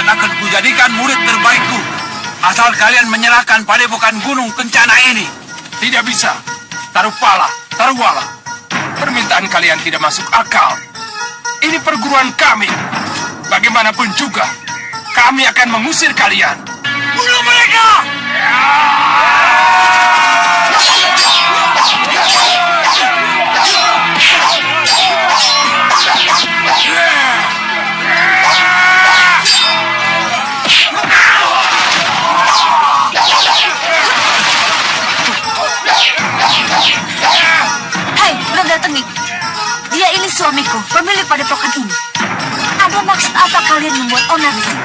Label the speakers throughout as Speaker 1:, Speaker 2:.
Speaker 1: kalian akan kujadikan murid terbaikku. Asal kalian menyerahkan padepokan Gunung Kencana ini.
Speaker 2: Tidak bisa. Tarupala, Taruwala. Permintaan kalian tidak masuk akal. Ini perguruan kami. Bagaimanapun juga, kami akan mengusir kalian.
Speaker 1: Bunuh mereka!
Speaker 3: Hai, Naga Tengik. Dia ini suamiku, pemilik padepokan ini. Ada maksud apa kalian membuat onar di sini?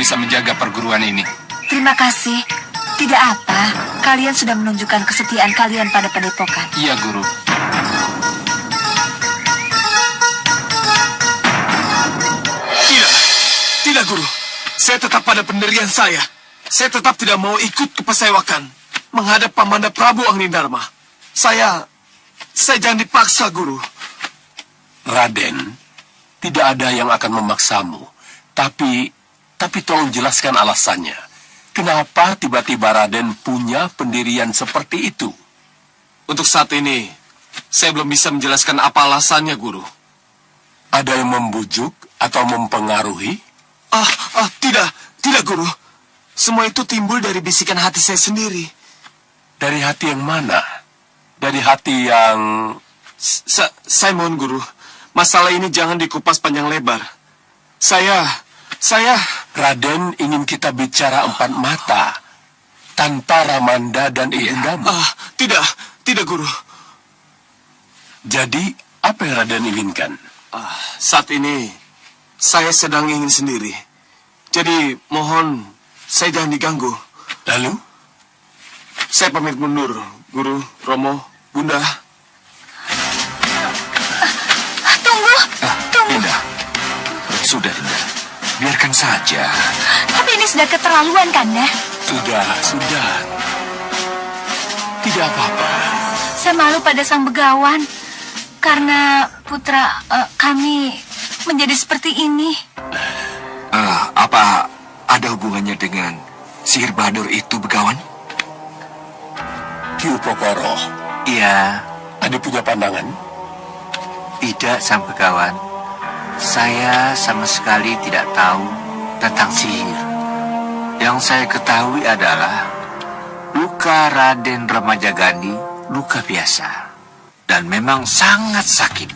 Speaker 2: Bisa menjaga perguruan ini.
Speaker 3: Terima kasih. Tidak apa, kalian sudah menunjukkan kesetiaan kalian pada padepokan.
Speaker 2: Iya, Guru.
Speaker 4: Tidak, Guru. Saya tetap pada pendirian saya. Saya tetap tidak mau ikut ke Pasewakan menghadap Pamanda Prabu Angnindarma. Saya jangan dipaksa, Guru.
Speaker 5: Raden, tidak ada yang akan memaksamu. Tapi tolong jelaskan alasannya. Kenapa tiba-tiba Raden punya pendirian seperti itu?
Speaker 4: Untuk saat ini, saya belum bisa menjelaskan apa alasannya, Guru.
Speaker 5: Ada yang membujuk atau mempengaruhi?
Speaker 4: Tidak, Guru. Semua itu timbul dari bisikan hati saya sendiri.
Speaker 5: Dari hati yang mana? Dari hati yang...
Speaker 4: Saya mohon, Guru. Masalah ini jangan dikupas panjang lebar. Saya...
Speaker 5: Raden ingin kita bicara empat mata, tanpa Ramanda dan ibundamu.
Speaker 4: Tidak, Guru.
Speaker 5: Jadi, apa yang Raden inginkan?
Speaker 4: Saat ini, saya sedang ingin sendiri. Jadi, mohon, saya jangan diganggu.
Speaker 5: Lalu?
Speaker 4: Saya pamit mundur, Guru, Romo, Bunda.
Speaker 3: Tunggu.
Speaker 5: Dinda. Sudah, Dinda. Biarkan saja.
Speaker 3: Tapi ini sudah keterlaluan, Kanda.
Speaker 5: Sudah. Tidak apa-apa.
Speaker 3: Saya malu pada sang begawan karena putra kami menjadi seperti ini.
Speaker 6: Apa ada hubungannya dengan sihir Badur itu, begawan?
Speaker 5: Ki Upokoro.
Speaker 6: Iya.
Speaker 5: Ada punya pandangan?
Speaker 6: Tidak, sang begawan. Saya sama sekali tidak tahu tentang sihir. Yang saya ketahui adalah luka Raden Ramajagani luka biasa dan memang sangat sakit,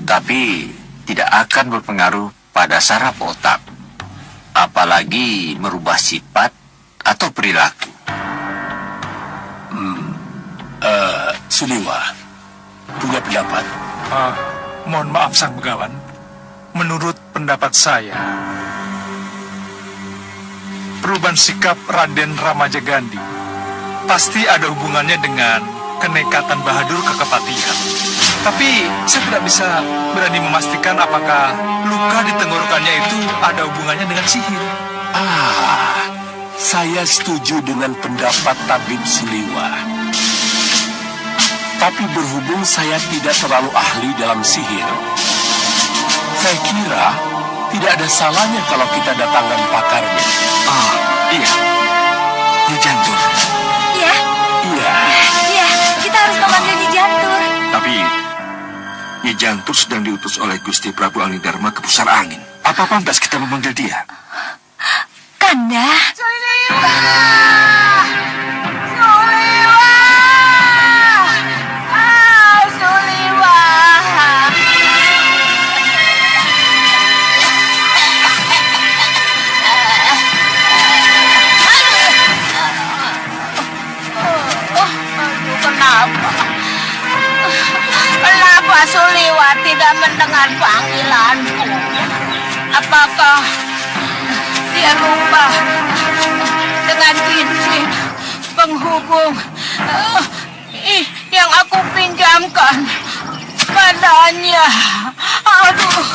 Speaker 6: tapi tidak akan berpengaruh pada saraf otak, apalagi merubah sifat atau perilaku.
Speaker 5: Suliwa, punya pendapat?
Speaker 7: Mohon maaf, sang begawan. Menurut pendapat saya, perubahan sikap Raden Ramajagandi pasti ada hubungannya dengan kenekatan Bahadur Kekepatihan. Tapi saya tidak bisa berani memastikan apakah luka di tenggorokannya itu ada hubungannya dengan sihir.
Speaker 5: Saya setuju dengan pendapat Tabib Suliwa. Tapi berhubung saya tidak terlalu ahli dalam sihir, saya kira tidak ada salahnya kalau kita datangkan pakarnya.
Speaker 6: Ah, iya. Nyi Jantur.
Speaker 3: Iya,
Speaker 5: Iya,
Speaker 3: iya, kita harus memanggil Nyi Jantur.
Speaker 6: Tapi Nyi Jantur sedang diutus oleh Gusti Prabu Anglidharma ke pusar angin. Apa pantas kita memanggil dia?
Speaker 3: Kanda.
Speaker 8: Kenapa Suliwa tidak mendengar panggilanku? Apakah dia lupa dengan cincin penghubung yang aku pinjamkan padanya? Aduh,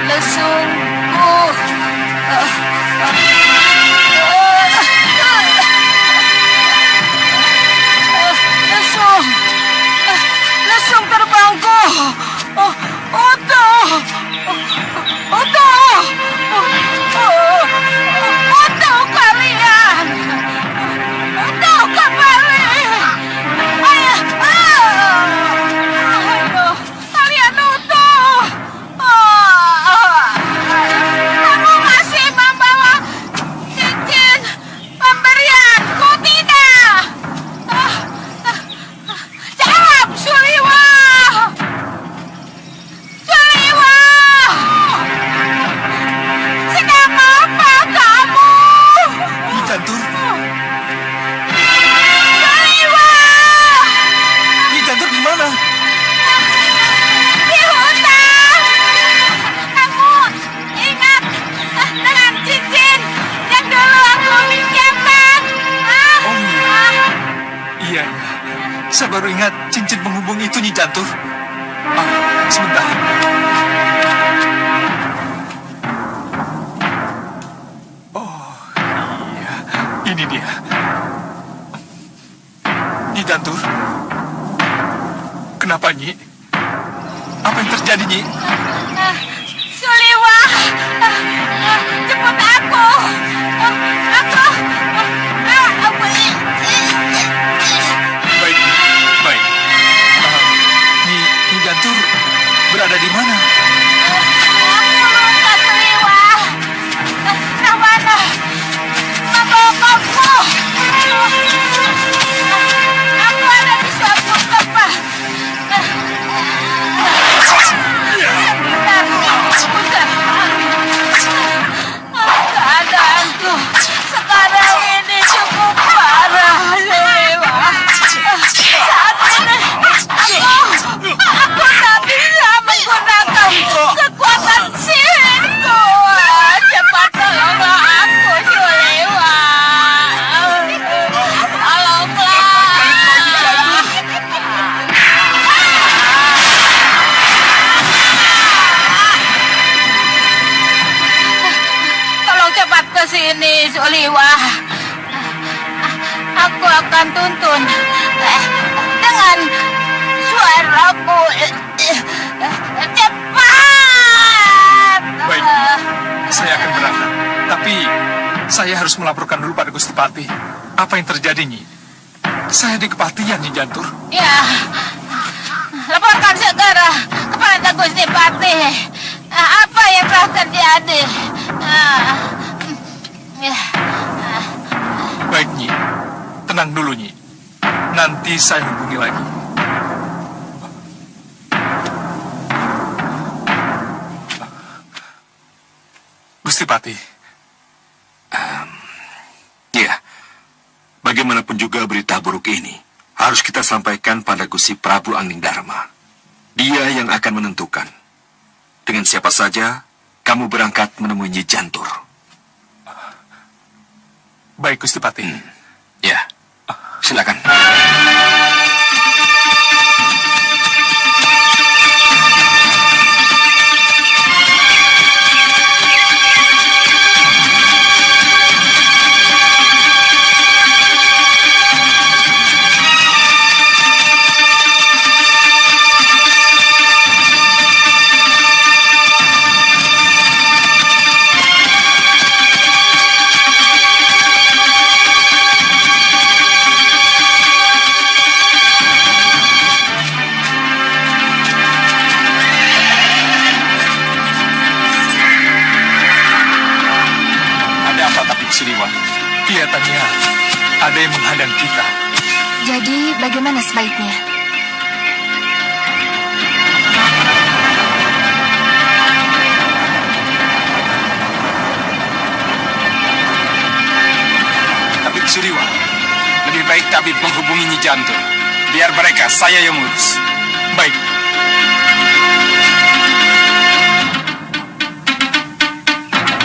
Speaker 8: lesungku. Lesung terbangku. Oto. Oto kalian. Oto kembali. Ayo, kalian utuh. Kamu masih membawa cincin pemberianku, tidak? Jawab, Suliwa! Suliwa! Sedang apa kamu?
Speaker 4: Nyi Jantur,
Speaker 8: Suliwa!
Speaker 4: Nyi Jantur di mana?
Speaker 8: Di hutan! Kamu ingat dengan cincin yang dulu aku pinjamkan?
Speaker 7: Iya, saya baru ingat cincin penghubung itu, Nyi Jantur. Sebentar. Oh, iya, ini dia. Nyi Jantur, kenapa, Nyi? Apa yang terjadi, Nyi?
Speaker 8: Suliwa, jemput aku.
Speaker 7: Baik, baik. Nyi Jantur berada di mana?
Speaker 8: Aku lupa, Suliwa. Rawana, membawaku. Aku ada di suatu tempat. Sebentar, keadaanku sekarang ini cukup parah, Suliwa. Saat ini aku tak bisa menggunakan kekuatan sihirku. Cepat tolonglah aku, Suliwa. Tolonglah. Tolong cepat ke sini, Suliwa. Aku akan tuntun dengan suaraku. Cepat.
Speaker 7: Baik, saya akan berangkat. Tapi saya harus melaporkan dulu pada Gusti Patih. Apa yang terjadi, Nyi? Saya di kepatihan, Nyi Jantur.
Speaker 8: Ya, laporkan segera kepada Gusti Patih. Apa yang telah terjadi?
Speaker 7: Baik, Nyi. Tenang dulu, Nyi. Nanti saya hubungi lagi. Gusti Patih,
Speaker 6: Iya. Bagaimanapun juga berita buruk ini harus kita sampaikan pada Gusti Prabu Anglidharma. Dia yang akan menentukan dengan siapa saja kamu berangkat menemui Nyi Jantur.
Speaker 7: baik Gusti Patih.
Speaker 6: Ya, silakan.
Speaker 7: komandan kita.
Speaker 3: Jadi bagaimana sebaiknya?
Speaker 2: Tabib Suriwa, lebih baik Tabib menghubungi Nyi Jantur. Biar mereka, saya yang urus.
Speaker 7: Baik.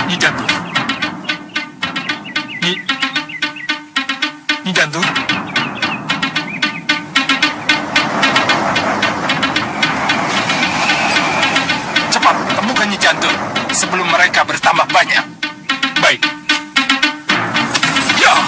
Speaker 7: Nyi Jantur. Nyi Jantur.
Speaker 2: Cepat, temukan Nyi Jantur sebelum mereka bertambah banyak.
Speaker 7: Baik.
Speaker 2: Ya!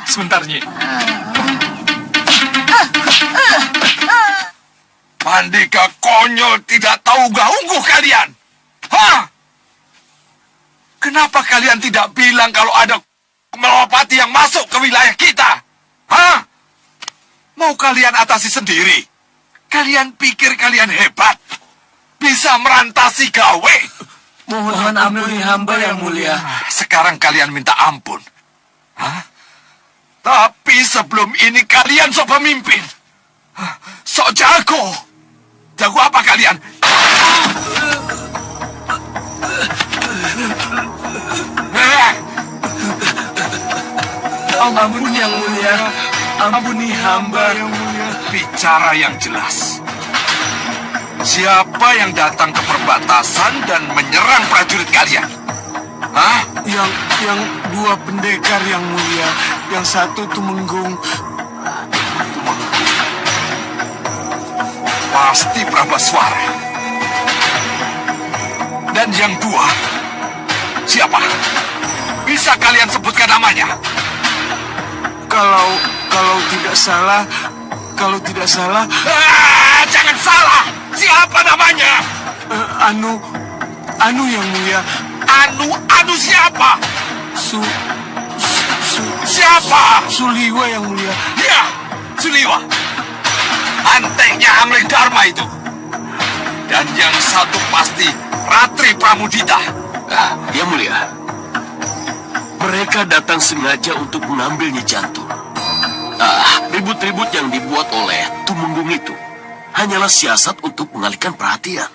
Speaker 7: Sebentar, Nyi.
Speaker 1: Pandika konyol tidak tahu gaungguh kalian. Hah? Kenapa kalian tidak bilang kalau ada melopati yang masuk ke wilayah kita? Hah? Mau kalian atasi sendiri? Kalian pikir kalian hebat? Bisa merantasi gawe?
Speaker 4: Mohon ampuni hamba yang mulia.
Speaker 1: Sekarang kalian minta ampun. Hah? Tapi sebelum ini kalian sok pemimpin. Sok jago. Jago apa kalian?
Speaker 4: Ampun yang mulia. Ampuni hamba yang mulia.
Speaker 1: Bicara yang jelas. Siapa yang datang ke perbatasan dan menyerang prajurit kalian? Hah?
Speaker 4: Yang dua pendekar yang mulia. Yang satu Tumenggung.
Speaker 1: Pasti Prabaswara. Dan yang dua, siapa? Bisa kalian sebutkan namanya?
Speaker 4: Kalau tidak salah,
Speaker 1: Jangan salah. Siapa namanya?
Speaker 4: Anu yang mulia.
Speaker 1: Anu siapa? Siapa?
Speaker 4: Suliwa yang mulia.
Speaker 1: Ya, Suliwa. Anteknya Angling Dharma itu. Dan yang satu pasti Ratri Pramudita.
Speaker 5: Yang mulia, mereka datang sengaja untuk mengambil Nyi Jantur. Ribut-ribut yang dibuat oleh Tumenggung itu hanyalah siasat untuk mengalihkan perhatian.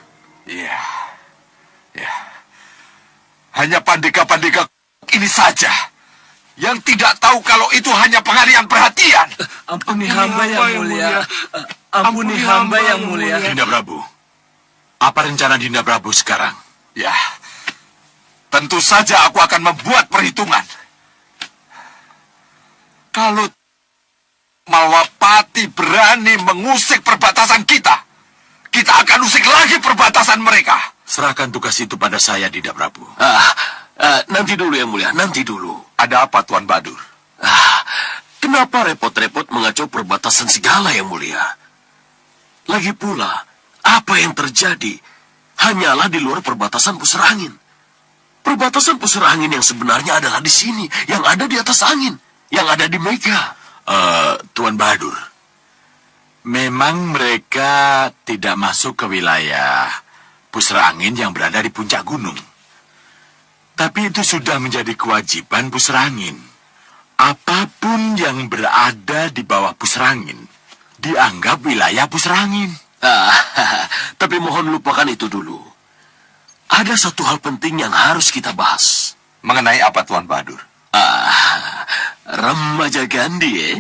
Speaker 1: Ya. Hanya pandega-pandega ini saja yang tidak tahu kalau itu hanya pengalihan perhatian.
Speaker 4: Ampuni hamba yang mulia. Ampuni hamba yang mulia.
Speaker 6: Dinda Prabu, apa rencana Dinda Prabu sekarang?
Speaker 1: Ya, tentu saja aku akan membuat perhitungan. Kalau Malwapati berani mengusik perbatasan kita akan usik lagi perbatasan mereka.
Speaker 6: Serahkan tugas itu pada saya, Dinda Prabu.
Speaker 5: Nanti dulu yang mulia, nanti dulu.
Speaker 1: Ada apa, Tuan Badur?
Speaker 5: Kenapa repot-repot mengacau perbatasan segala yang mulia? Lagi pula, apa yang terjadi hanyalah di luar perbatasan pusar angin. Perbatasan pusar angin yang sebenarnya adalah di sini, yang ada di atas angin, yang ada di Mega.
Speaker 6: Tuan Badur, memang mereka tidak masuk ke wilayah pusara angin yang berada di puncak gunung. Tapi itu sudah menjadi kewajiban pusara angin. Apapun yang berada di bawah pusara angin dianggap wilayah pusara angin.
Speaker 5: Tapi mohon lupakan itu dulu. Ada satu hal penting yang harus kita bahas.
Speaker 1: Mengenai apa, Tuan Badur?
Speaker 5: Remaja Gandhi,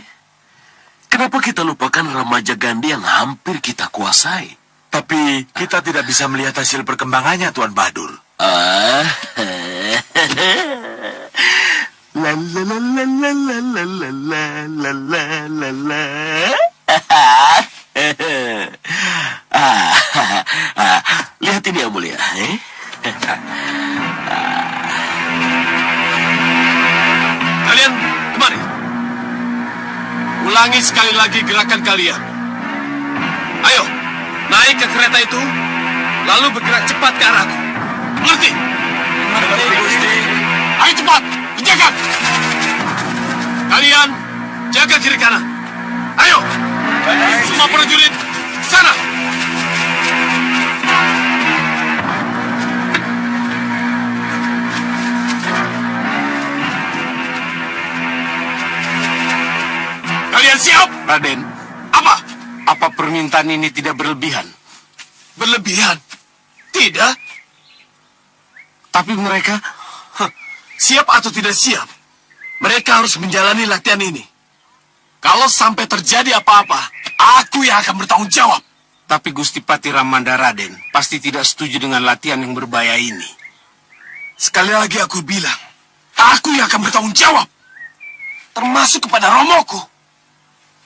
Speaker 5: Kenapa kita lupakan Remaja Gandhi yang hampir kita kuasai?
Speaker 6: Tapi kita tidak bisa melihat hasil perkembangannya, Tuan Badur.
Speaker 5: La la la la la la la la la la la la. Lihat ini yang mulia,
Speaker 4: Kalian kemari. Ulangi sekali lagi gerakan kalian. Ayo, naik ke kereta itu, lalu bergerak cepat ke arahku. Mengerti? Ayo cepat, berjaga. Kalian jaga kiri kanan. Ayo, semua prajurit, sana. Kalian siap?
Speaker 5: Raden,
Speaker 4: Apa?
Speaker 5: apa permintaan ini tidak berlebihan?
Speaker 4: Berlebihan? Tidak. Tapi mereka, siap atau tidak siap, mereka harus menjalani latihan ini. Kalau sampai terjadi apa-apa, aku yang akan bertanggung jawab.
Speaker 9: Tapi Gusti Pati Ramanda Raden pasti tidak setuju dengan latihan yang berbahaya ini.
Speaker 4: Sekali lagi aku bilang, aku yang akan bertanggung jawab. Termasuk kepada romoku.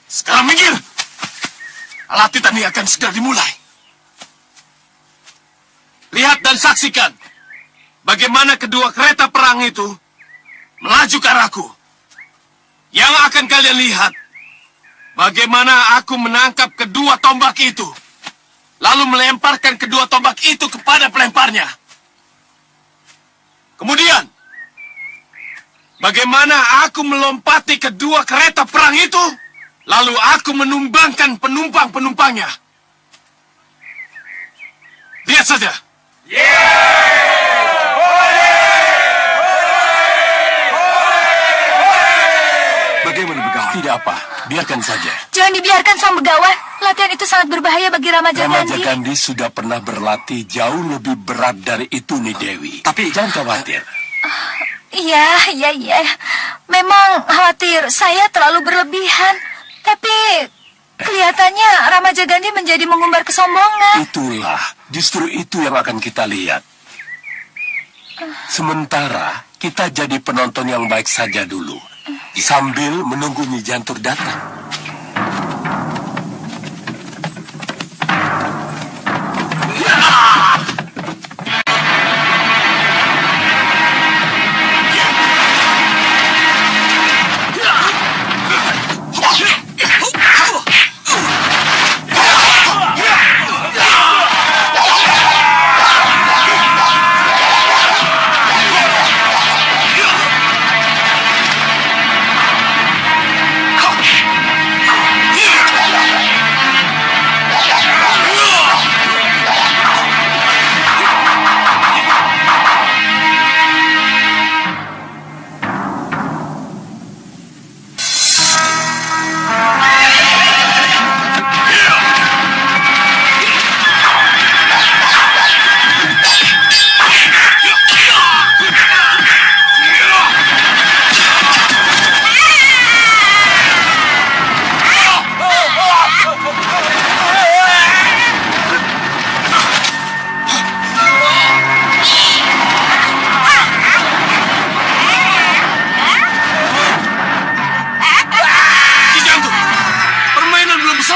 Speaker 4: Sekarang minggir. Latihan ini akan segera dimulai. Lihat dan saksikan bagaimana kedua kereta perang itu melaju ke arahku. Yang akan kalian lihat, bagaimana aku menangkap kedua tombak itu, lalu melemparkan kedua tombak itu kepada pelemparnya. Kemudian, bagaimana aku melompati kedua kereta perang itu, lalu aku menumbangkan penumpang-penumpangnya. Lihat saja.
Speaker 6: Bagaimana Begawan?
Speaker 5: Tidak apa, biarkan saja.
Speaker 3: Jangan dibiarkan, Sang Begawan. Latihan itu sangat berbahaya bagi Ramaja
Speaker 5: Remaja
Speaker 3: Gandhi.
Speaker 5: Gandhi sudah pernah berlatih jauh lebih berat dari itu, Nih Dewi. Tapi jangan khawatir.
Speaker 3: Iya. Memang khawatir saya terlalu berlebihan. Tapi kelihatannya Ramaja Gandhi menjadi mengumbar kesombongan.
Speaker 5: Itulah, justru itu yang akan kita lihat. Sementara kita jadi penonton yang baik saja dulu, sambil menunggu Nyi Jantur datang.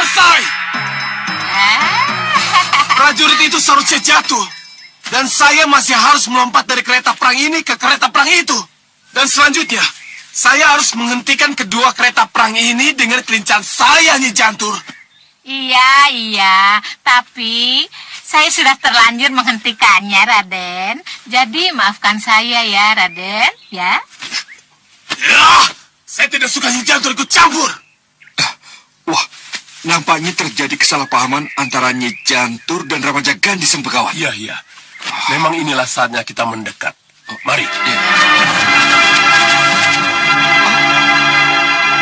Speaker 4: selesai. Prajurit itu seharusnya jatuh. Dan saya masih harus melompat dari kereta perang ini ke kereta perang itu. Dan selanjutnya, saya harus menghentikan kedua kereta perang ini dengan kelincahan saya, Nyi Jantur.
Speaker 8: Iya, tapi saya sudah terlanjur menghentikannya, Raden. Jadi maafkan saya ya, Raden, ya.
Speaker 4: Ya, saya tidak suka Nyi Jantur ikut campur.
Speaker 1: Wah, nampaknya terjadi kesalahpahaman antara Nyi Jantur dan Ramajagandhi sang pegawai.
Speaker 2: Iya. Memang inilah saatnya kita mendekat. Mari.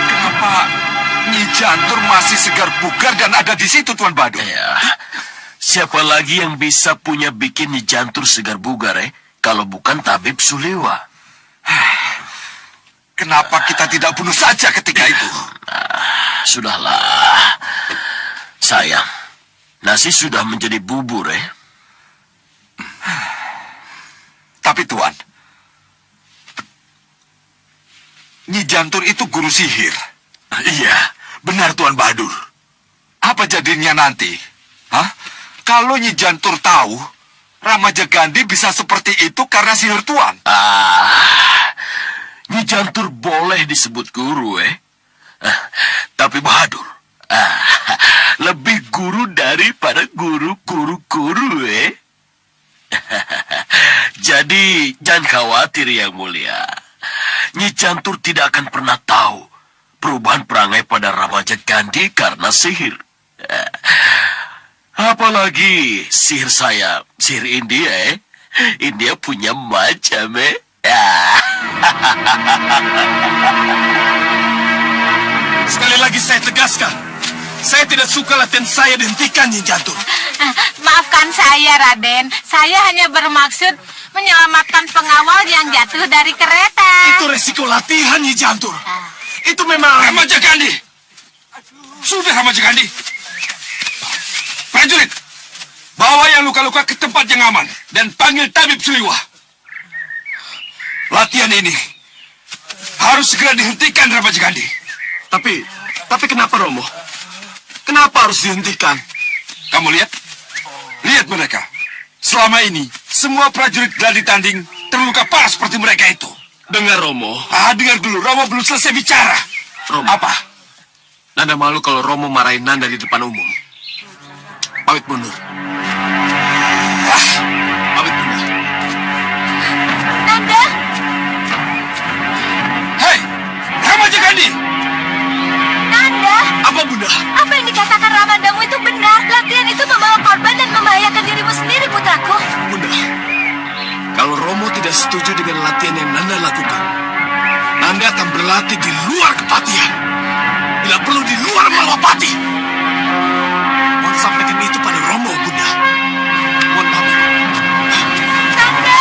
Speaker 1: Kenapa Nyi Jantur masih segar bugar dan ada di situ, Tuan Badur?
Speaker 5: Ya, siapa lagi yang bisa punya bikin Nyi Jantur segar bugar, kalau bukan Tabib Suliwa?
Speaker 1: Kenapa kita tidak bunuh saja ketika itu?
Speaker 5: Sudahlah. Sayang, nasi sudah menjadi bubur,
Speaker 1: Tapi Tuan, Nyi Jantur itu guru sihir.
Speaker 5: Iya, benar Tuan Badur.
Speaker 1: Apa jadinya nanti? Hah? Kalau Nyi Jantur tahu, Ramajagandhi bisa seperti itu karena sihir Tuan.
Speaker 5: Nyi Jantur boleh disebut guru, tapi Bahadur, lebih guru daripada guru-guru, Jadi, jangan khawatir Yang Mulia. Nyi Jantur tidak akan pernah tahu perubahan perangai pada Ramajagandhi karena sihir. Apalagi sihir saya, sihir India, India punya macam,
Speaker 4: Sekali lagi saya tegaskan, saya tidak suka latihan saya dihentikan, Nyi Jantur.
Speaker 8: Maafkan saya, Raden. Saya hanya bermaksud menyelamatkan pengawal yang jatuh dari kereta.
Speaker 4: Itu resiko latihan, Nyi Jantur. Itu memang...
Speaker 1: Ramajagandhi! Sudah, Ramajagandhi! Prajurit, bawa yang luka-luka ke tempat yang aman dan panggil Tabib Suliwa. Latihan ini harus segera dihentikan, Ramajagandhi.
Speaker 4: Tapi kenapa, Romo? Kenapa harus dihentikan?
Speaker 1: Kamu lihat? Lihat mereka. Selama ini, semua prajurit gladi tanding terluka parah seperti mereka itu.
Speaker 4: Dengar, Romo.
Speaker 1: Dengar dulu. Romo belum selesai bicara.
Speaker 4: Romo.
Speaker 1: Apa?
Speaker 4: Nanda malu kalau Romo marahin Nanda di depan umum. Pamit mundur. Pamit mundur.
Speaker 3: Nanda,
Speaker 1: Hei, Ramajagandhi!
Speaker 3: Nanda,
Speaker 4: Apa, Bunda?
Speaker 3: apa yang dikatakan Ramandamu itu benar. Latihan itu membawa korban dan membahayakan dirimu sendiri, putraku.
Speaker 4: Bunda, kalau Romo tidak setuju dengan latihan yang Nanda lakukan, Nanda akan berlatih di luar kepatihan. Bila perlu di luar Malapati. Mohon sampaikan itu pada Romo, Bunda. Mohon pamit.
Speaker 3: Nanda,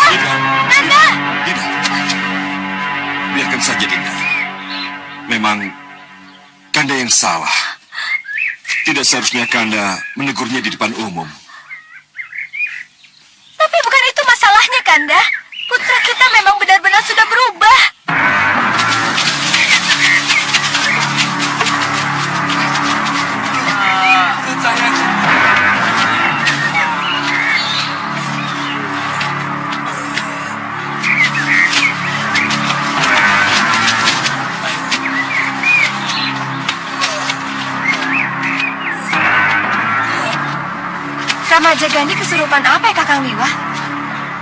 Speaker 3: Nanda.
Speaker 1: Dinda. Biarkan saja, Dinda. Memang Kanda yang salah. Tidak seharusnya Kanda menegurnya di depan umum.
Speaker 3: Tapi bukan itu masalahnya, Kanda. Putra kita memang benar-benar sudah berubah. Ramajagandhi kesurupan apa ya, Kakang Liwa?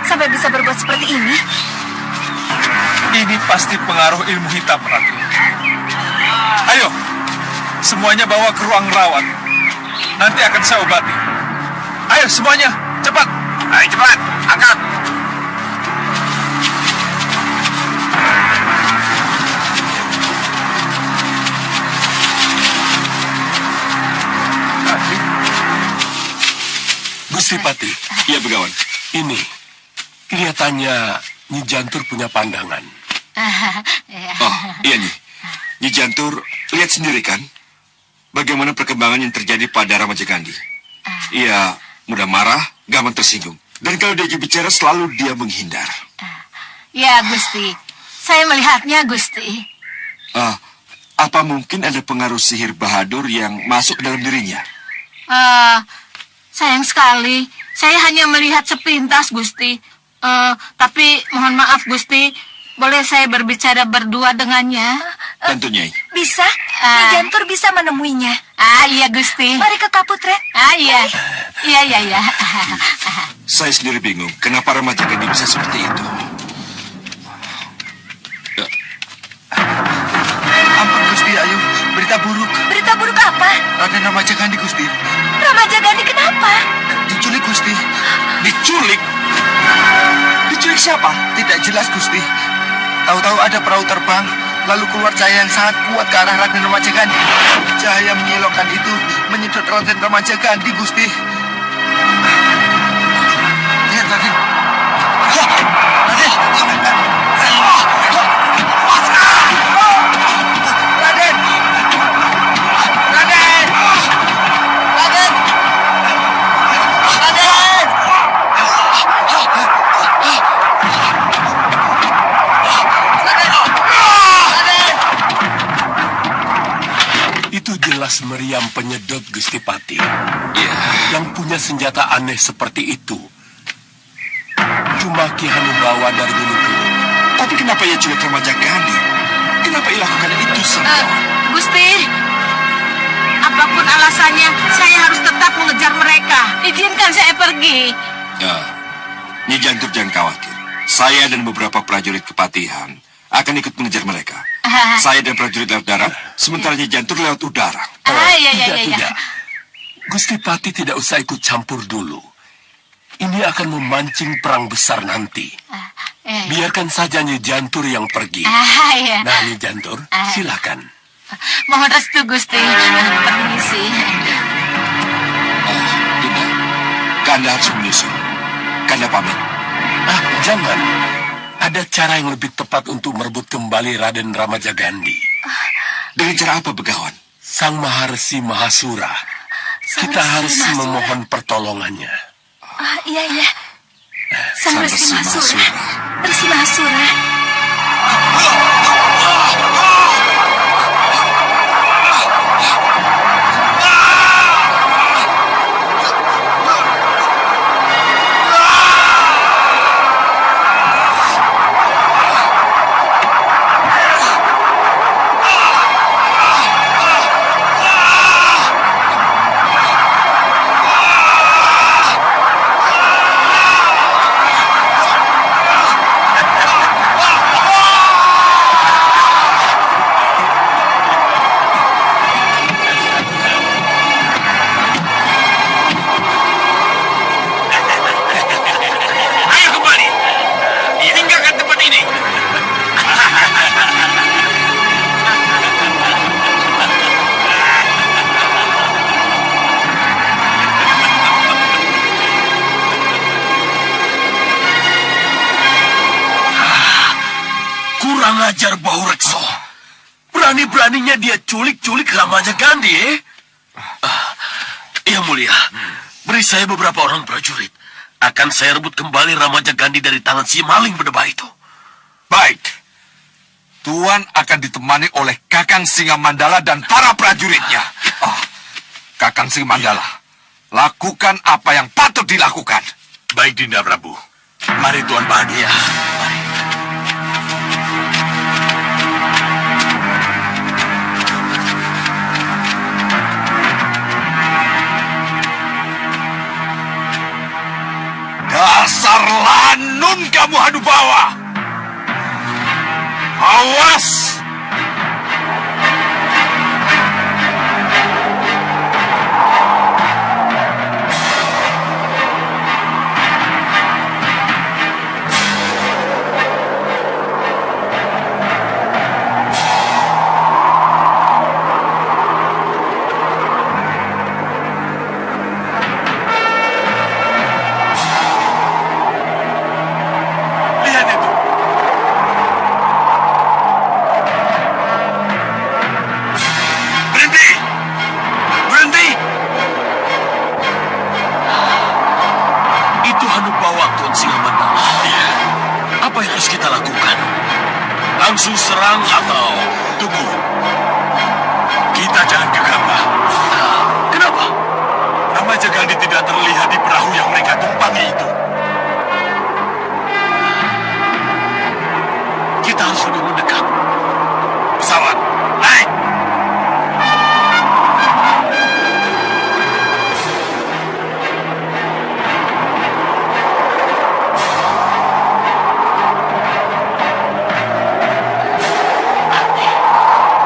Speaker 3: Sampai bisa berbuat seperti ini?
Speaker 7: Ini pasti pengaruh ilmu hitam, Ratu. Ayo, semuanya bawa ke ruang rawat. Nanti akan saya obati. Ayo semuanya, cepat.
Speaker 2: Ayo cepat, angkat. Gusti Pati.
Speaker 1: Iya, Begawan.
Speaker 2: Ini, kelihatannya Nyi Jantur punya pandangan.
Speaker 1: Oh, iya, Nyi. Nyi Jantur, lihat sendiri kan? Bagaimana perkembangan yang terjadi pada Ramajagandhi. Ia mudah marah, gampang tersinggung. Dan kalau dia bicara, selalu dia menghindar.
Speaker 8: Ya, Gusti. Saya melihatnya, Gusti.
Speaker 6: Apa mungkin ada pengaruh sihir Bahadur yang masuk ke dalam dirinya?
Speaker 8: Sayang sekali. Saya hanya melihat sepintas, Gusti. Tapi mohon maaf, Gusti. Boleh saya berbicara berdua dengannya?
Speaker 6: Tentu, Nyai.
Speaker 3: Bisa? Nyi Jantur bisa menemuinya.
Speaker 8: Iya, Gusti.
Speaker 3: Mari ke Kaputren.
Speaker 8: Iya. Iya.
Speaker 6: Saya sendiri bingung, kenapa Ramaja Gandhi bisa seperti itu?
Speaker 1: Ampun Gusti Ayu, berita buruk.
Speaker 3: Berita buruk apa?
Speaker 1: Raden Ramaja Gandhi Gusti.
Speaker 3: Ramaja Gandhi kenapa?
Speaker 1: Diculik Gusti.
Speaker 6: Diculik? Diculik siapa?
Speaker 1: Tidak jelas Gusti. Tahu-tahu ada perahu terbang, lalu keluar cahaya yang sangat kuat ke arah Raden Ramaja Gandhi. Cahaya menyilaukan itu menyedot Raden Ramaja Gandhi, Gusti. Lihat Raden.
Speaker 4: Itu jelas meriam penyedot, Gusti Pati.
Speaker 6: Iya.
Speaker 4: Yang punya senjata aneh seperti itu cuma Ki Hanubawa dari Gunung Kelut.
Speaker 6: Tapi kenapa ia culik Ramaja Gandhi? Kenapa ia lakukan itu semua?
Speaker 8: Gusti, apapun alasannya, saya harus tetap mengejar mereka. Izinkan saya pergi.
Speaker 6: Ya, Nyi Jantur jangan khawatir. Saya dan beberapa prajurit kepatihan akan ikut mengejar mereka. Saya dan prajurit lewat darat, sementara Nyi Jantur lewat udara.
Speaker 4: Tidak. Gusti Pati tidak usah ikut campur dulu. Ini akan memancing perang besar nanti. Biarkan saja Nyi Jantur yang pergi. Nah, Nyi Jantur, silakan.
Speaker 8: Mohon restu, Gusti. Permisi.
Speaker 6: Tidak. Kanda harus menyusul. Kanda pamit.
Speaker 4: Jangan. Ada cara yang lebih tepat untuk merebut kembali Raden Ramaja Gandhi.
Speaker 6: Dengan cara apa, Begawan?
Speaker 4: Sang Maharesi Mahasura. Kita harus memohon pertolongannya.
Speaker 3: Iya. Sang Resi Mahasura. Resi Mahasura.
Speaker 4: Kurang ajar Bau Rekso. Berani-beraninya dia culik Ramaja Gandhi, Yang mulia, beri saya beberapa orang prajurit. Akan saya rebut kembali Ramaja Gandhi dari tangan si maling berdebah itu.
Speaker 1: Baik. Tuan akan ditemani oleh Kakang Singa Mandala dan para prajuritnya. Kakang Singa Mandala, lakukan apa yang patut dilakukan.
Speaker 4: Baik, Dinda Prabu. Mari Tuan bahagia. Mari.
Speaker 1: Dasar lanun kamu Hanubawa. Awas!
Speaker 4: Apa yang harus kita lakukan? Langsung serang atau tunggu?
Speaker 1: Gandhi tidak terlihat di perahu yang mereka tumpangi itu.
Speaker 5: Kita harus lebih mendekat.
Speaker 1: Pesawat, naik!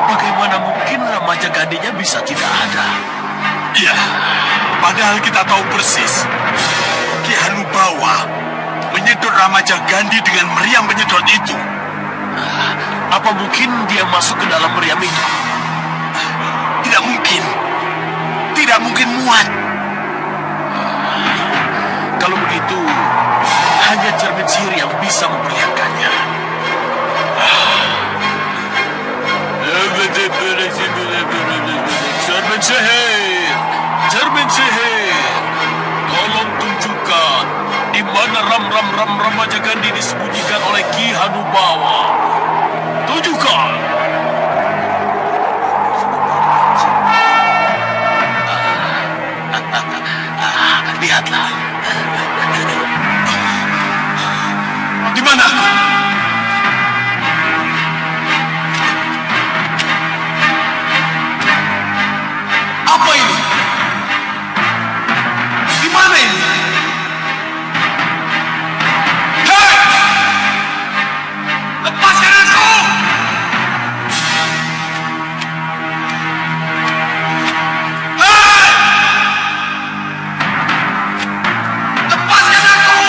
Speaker 5: Bagaimana mungkin remaja Gandinya bisa tidak ada?
Speaker 1: Iya, padahal kita tahu persis. Ki Hanubawa menyedot Ramaja Gandhi dengan meriam penyedot itu.
Speaker 5: Apa mungkin dia masuk ke dalam meriam itu?
Speaker 1: Tidak mungkin. Tidak mungkin muat.
Speaker 5: Kalau begitu, hanya cermin sihir yang bisa memperlihatkannya. Cermin sihir! Cermin sihir! Tolong tunjukkan di mana ram Ramaja Gandhi disembunyikan oleh Ki Hanubawa. Tunjukkan! Lihatlah.
Speaker 1: Di mana? Apa ini? Di mana ini? Hei! Lepaskan aku! Hei! Lepaskan aku!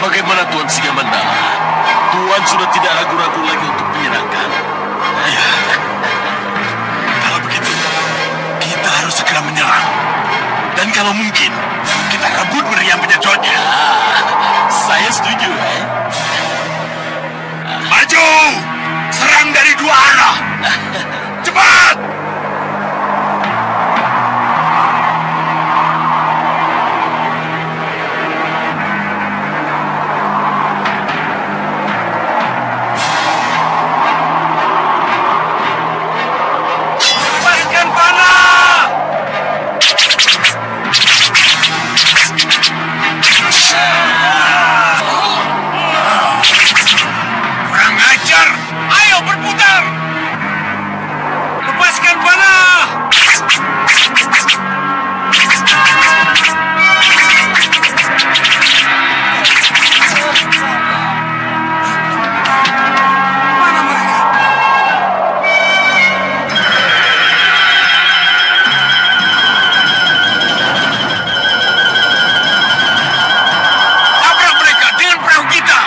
Speaker 5: Bagaimana Tuan Singamandala? Tuan sudah tidak ragu-ragu lagi untuk menyerangkan.
Speaker 1: Kalau begitu, kita harus segera menyerang. Dan kalau mungkin, kita rebut meriam penyedotnya.
Speaker 5: Saya setuju.
Speaker 1: Maju! Serang dari dua arah! Cepat! Lepaskan panah! Kurang ajar! Ayo berputar! Lepaskan panah! Mana mereka? Tabrak mereka dengan perahu kita!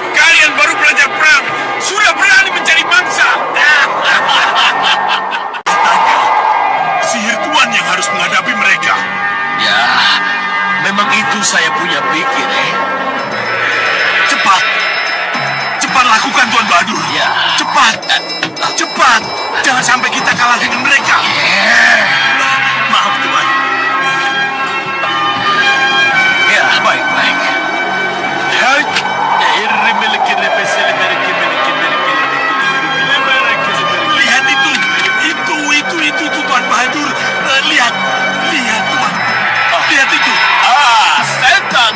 Speaker 1: Kalian baru belajar perang, sudah berani mencari mangsa. Katanya, sihir Tuan yang harus menghadapi mereka.
Speaker 5: Ya, memang itu saya punya pikir,
Speaker 1: Cepat, cepat lakukan Tuan Bahadur.
Speaker 5: Ya.
Speaker 1: Cepat, cepat. Jangan sampai kita kalah dengan mereka. Maaf Tuan.
Speaker 5: Ya, baik-baik.
Speaker 1: Lihat itu Tuan Bahadur. Lihat Tuan. Lihat itu. Setan,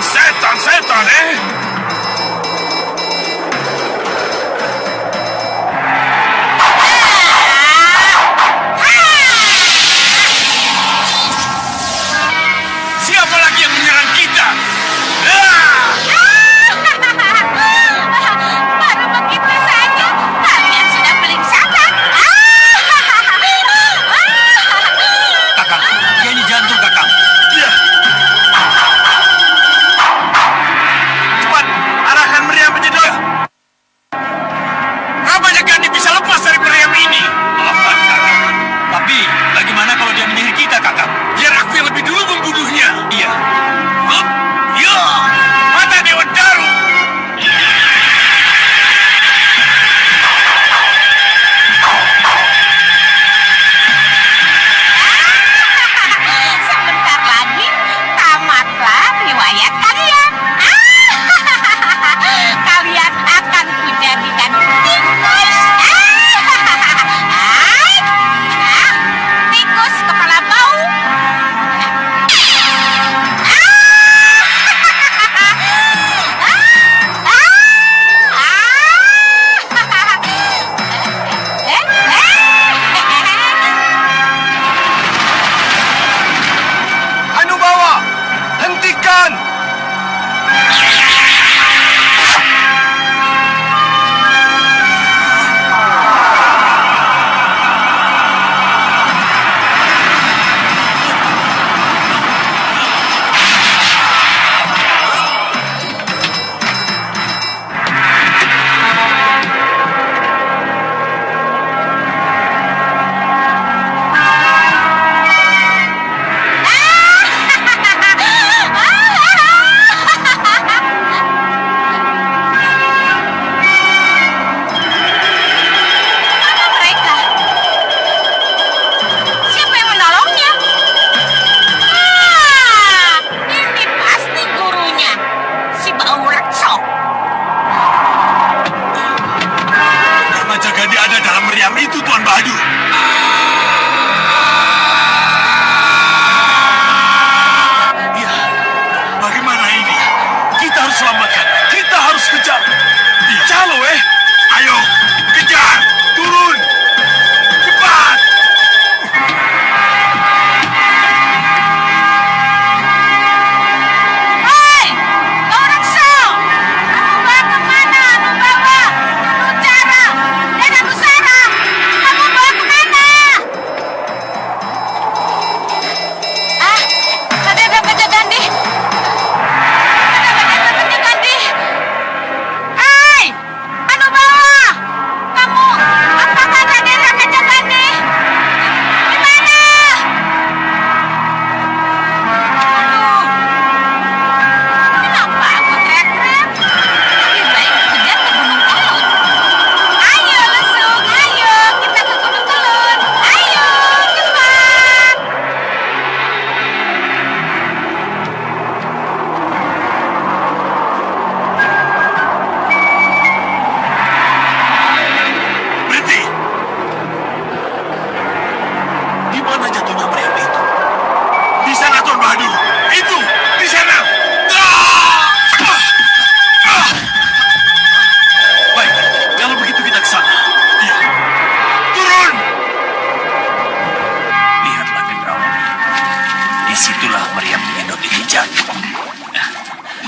Speaker 5: disitulah meriam penyedot itu jatuh.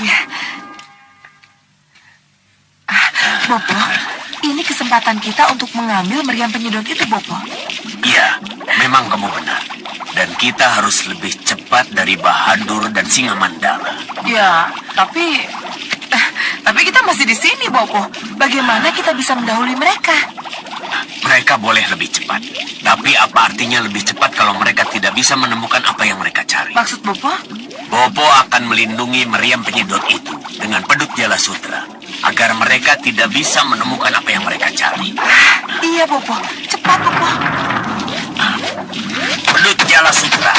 Speaker 3: Iya. Bopo, ini kesempatan kita untuk mengambil meriam penyedot itu, Bopo.
Speaker 5: Iya, memang kamu benar. Dan kita harus lebih cepat dari Bahadur dan Singamandala.
Speaker 3: Ya, tapi kita masih di sini, Bopo. Bagaimana kita bisa mendahului mereka?
Speaker 5: Mereka boleh lebih cepat. Tapi apa artinya lebih cepat kalau mereka tidak bisa menemukan apa yang mereka cari?
Speaker 3: Maksud Bopo?
Speaker 5: Bopo akan melindungi meriam penyedot itu dengan pedut Jala Sutra agar mereka tidak bisa menemukan apa yang mereka cari.
Speaker 3: Iya, Bopo. Cepat, Bopo.
Speaker 5: Pedut Jala Sutra.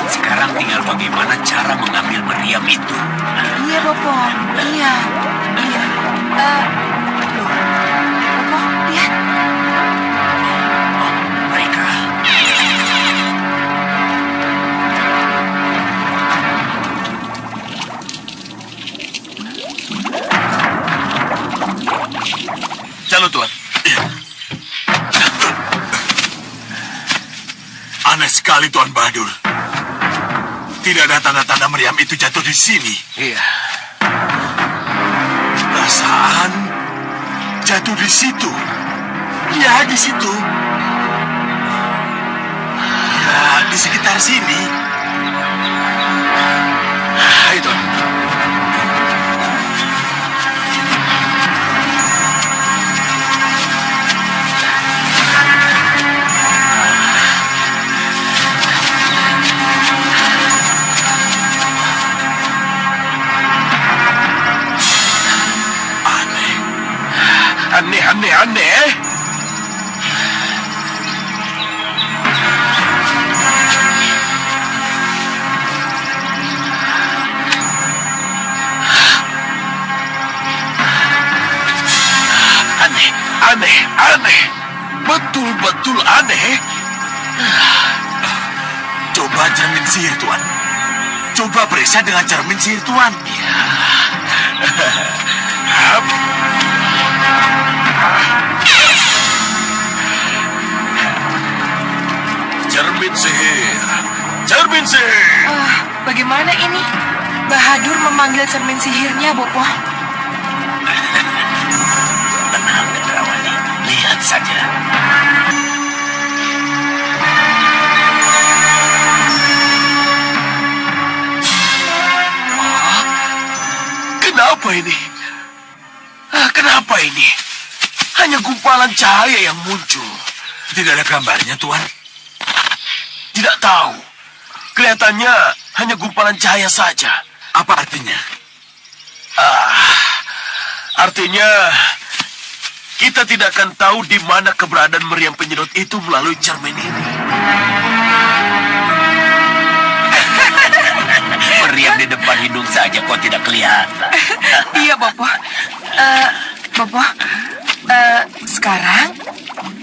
Speaker 5: Sekarang tinggal bagaimana cara mengambil meriam itu.
Speaker 3: Iya, Bopo. Iya. Iya. Loh. Bopo, lihat.
Speaker 5: Oh, mereka.
Speaker 1: Jalan, Tuan. Aneh sekali, Tuan Bahadur. Tidak ada tanda-tanda meriam itu jatuh di sini.
Speaker 5: Iya.
Speaker 1: Perasaan jatuh di situ. Ya, di situ. Ya, di sekitar sini. Ayo, Tuan.
Speaker 5: Aneh. Aneh. Betul-betul aneh.
Speaker 1: Coba cermin sihir, Tuan. Coba periksa dengan cermin sihir, Tuan.
Speaker 5: Cermin sihir.
Speaker 3: Bagaimana ini? Bahadur memanggil cermin sihirnya, Bopo.
Speaker 5: Tenang, Gendrawani. Lihat saja. Kenapa ini? Kenapa ini? Hanya gumpalan cahaya yang muncul.
Speaker 1: Tidak ada gambarnya, Tuan.
Speaker 5: Tidak tahu. Kelihatannya hanya gumpalan cahaya saja.
Speaker 1: Apa artinya?
Speaker 5: Artinya kita tidak akan tahu di mana keberadaan meriam penyedot itu melalui cermin ini. Meriam di depan hidung saja kok tidak kelihatan.
Speaker 3: Iya, Bopo. Bopo, sekarang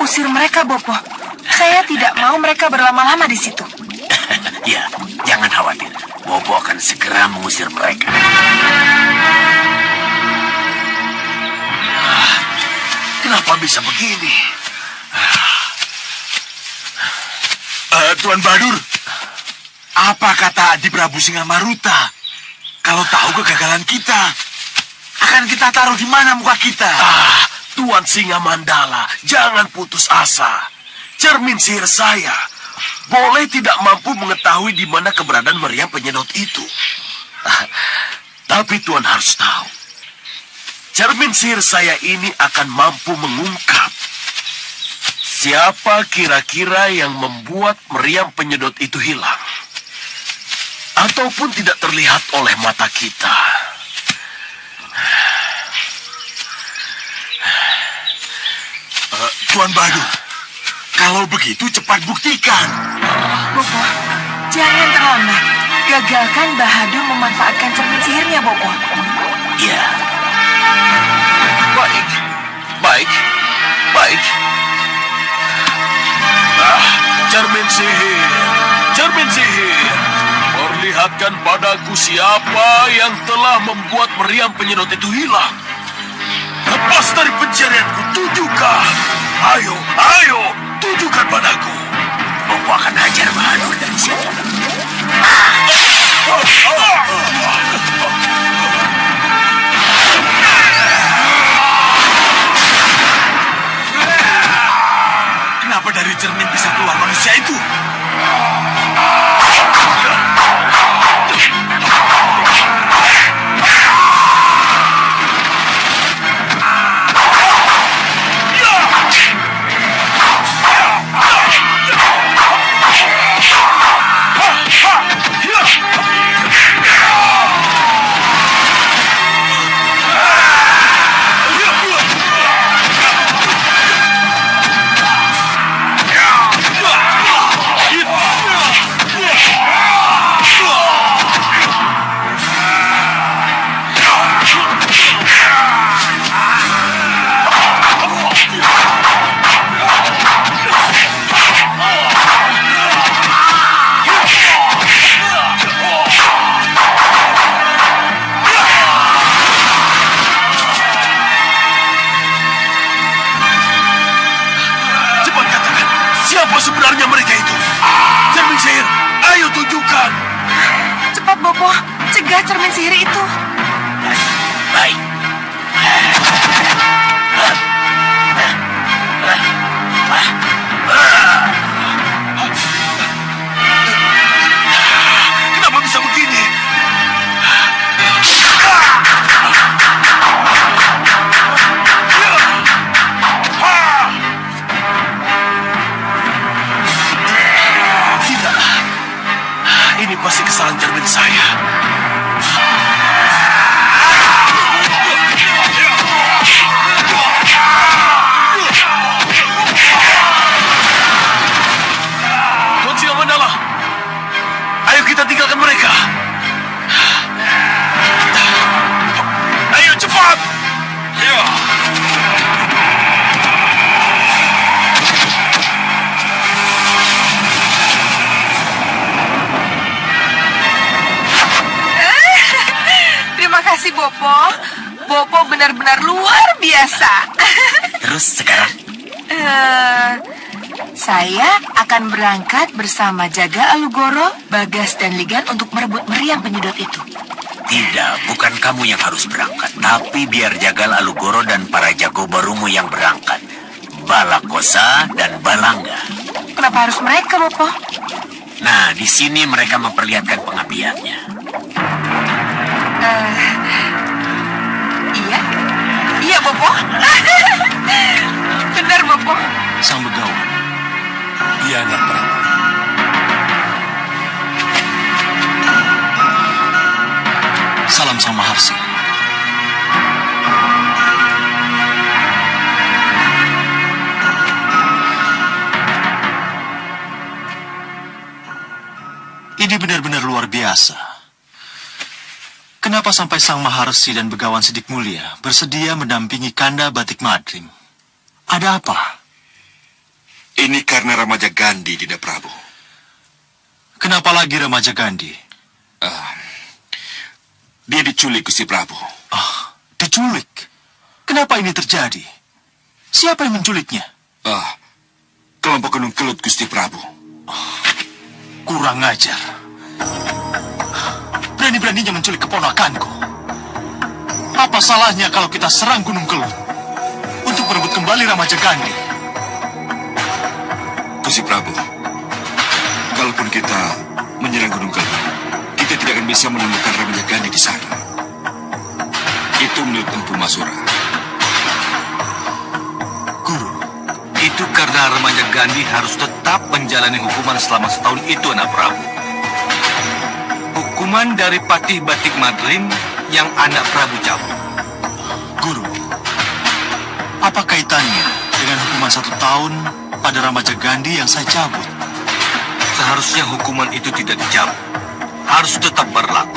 Speaker 3: usir mereka, Bopo. Saya tidak mau mereka berlama-lama di situ.
Speaker 5: Ya, jangan khawatir. Bobo akan segera mengusir mereka. Kenapa bisa begini?
Speaker 1: Tuan Bahadur, apa kata Adi Prabu Singamaruta? Kalau tahu kegagalan kita, akan kita taruh di mana muka kita?
Speaker 5: Tuan Singamandala, jangan putus asa. Cermin sihir saya boleh tidak mampu mengetahui di mana keberadaan meriam penyedot itu. Tapi Tuan harus tahu, cermin sihir saya ini akan mampu mengungkap siapa kira-kira yang membuat meriam penyedot itu hilang. Ataupun tidak terlihat oleh mata kita.
Speaker 1: Tuan Bahadur, kalau begitu cepat buktikan.
Speaker 3: Bopo, jangan terlambat. Gagalkan Bahadur memanfaatkan cermin sihirnya, Bopo.
Speaker 5: Ya. Baik. sihir, cermin sihir, perlihatkan padaku siapa yang telah membuat meriam penyedot itu hilang. Lepas dari pencarianku, tunjukkan. Ayo, ayo, tunjukkan padaku. Aku akan hajar Bahadur dari sini. Kenapa dari cermin bisa keluar manusia itu? Siapa sebenarnya mereka itu? Cermin sihir, ayo tunjukkan.
Speaker 3: Cepat, Bopo. Cegah cermin sihir itu.
Speaker 5: Baik. Kenapa bisa begini? Ini pasti kesalahan cermin saya. Tuan Singamandala, ayo kita tinggalkan mereka. Ayo cepat. Ya.
Speaker 3: Terima kasih, Bopo. Bopo benar-benar luar biasa.
Speaker 5: Terus sekarang?
Speaker 3: Saya akan berangkat bersama Jaga Alugoro, Bagas, dan Ligan untuk merebut meriam penyedot itu.
Speaker 10: Tidak, bukan kamu yang harus berangkat. Tapi biar Jagal Alugoro dan para jago barumu yang berangkat. Balakosa dan Balangga.
Speaker 3: Kenapa harus mereka, Bopo?
Speaker 10: Nah, di sini mereka memperlihatkan pengabdiannya.
Speaker 3: Iya? Iya, Bopo. Benar, Bopo.
Speaker 5: Sang Begawan, dia anak Prabu. Salam Sang Maharsi. Ini benar-benar luar biasa. Kenapa sampai Sang Maharsi dan Begawan Sidik Mulia bersedia mendampingi Kanda Batik Madrim? Ada apa?
Speaker 1: Ini karena Ramaja Gandhi, Dinda Prabu.
Speaker 5: Kenapa lagi Ramaja Gandhi?
Speaker 1: Dia diculik, Gusti Prabu.
Speaker 5: Diculik? Kenapa ini terjadi? Siapa yang menculiknya?
Speaker 1: Kelompok Gunung Kelut, Gusti Prabu.
Speaker 5: Kurang ajar. Berani-beraninya menculik keponakanku. Apa salahnya kalau kita serang Gunung Kelut untuk merebut kembali Ramaja Gandhi?
Speaker 1: Gusti Prabu, kalaupun kita menyerang Gunung Kelut, kita tidak akan bisa menemukan Ramaja Gandhi di sana. Itu menurut Empu Masura.
Speaker 10: Guru, itu karena Ramaja Gandhi harus tetap menjalani hukuman selama setahun itu, anak Prabu. Hukuman dari Patih Batik Madrim yang anak Prabu cabut.
Speaker 5: Guru, apa kaitannya dengan hukuman 1 tahun pada Ramaja Gandhi yang saya cabut?
Speaker 10: Seharusnya hukuman itu tidak dicabut. Harus tetap berlaku.